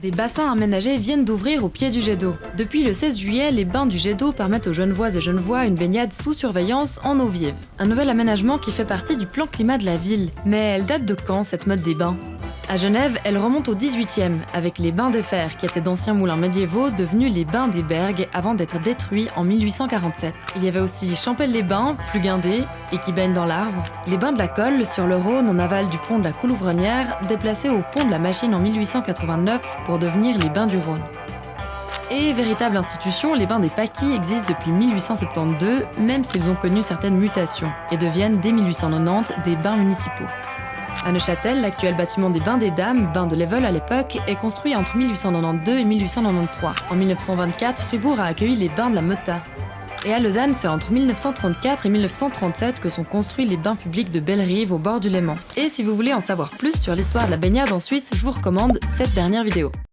Des bassins aménagés viennent d'ouvrir au pied du jet d'eau. Depuis le 16 juillet, les bains du jet d'eau permettent aux Genevoises et Genevois une baignade sous surveillance en eau vive. Un nouvel aménagement qui fait partie du plan climat de la ville. Mais elle date de quand cette mode des bains ? À Genève, elle remonte au 18e, avec les bains des Fers, qui étaient d'anciens moulins médiévaux devenus les bains des Bergues avant d'être détruits en 1847. Il y avait aussi Champel-les-Bains, plus guindés, et qui baignent dans l'arbre. Les bains de la Colle, sur le Rhône en aval du pont de la Coulouvronnière, déplacés au pont de la Machine en 1889 pour devenir les bains du Rhône. Et véritable institution, les bains des Paquis existent depuis 1872, même s'ils ont connu certaines mutations, et deviennent dès 1890 des bains municipaux. À Neuchâtel, l'actuel bâtiment des Bains des Dames, bains de Level à l'époque, est construit entre 1892 et 1893. En 1924, Fribourg a accueilli les bains de la Mota. Et à Lausanne, c'est entre 1934 et 1937 que sont construits les bains publics de Bellerive au bord du Léman. Et si vous voulez en savoir plus sur l'histoire de la baignade en Suisse, je vous recommande cette dernière vidéo.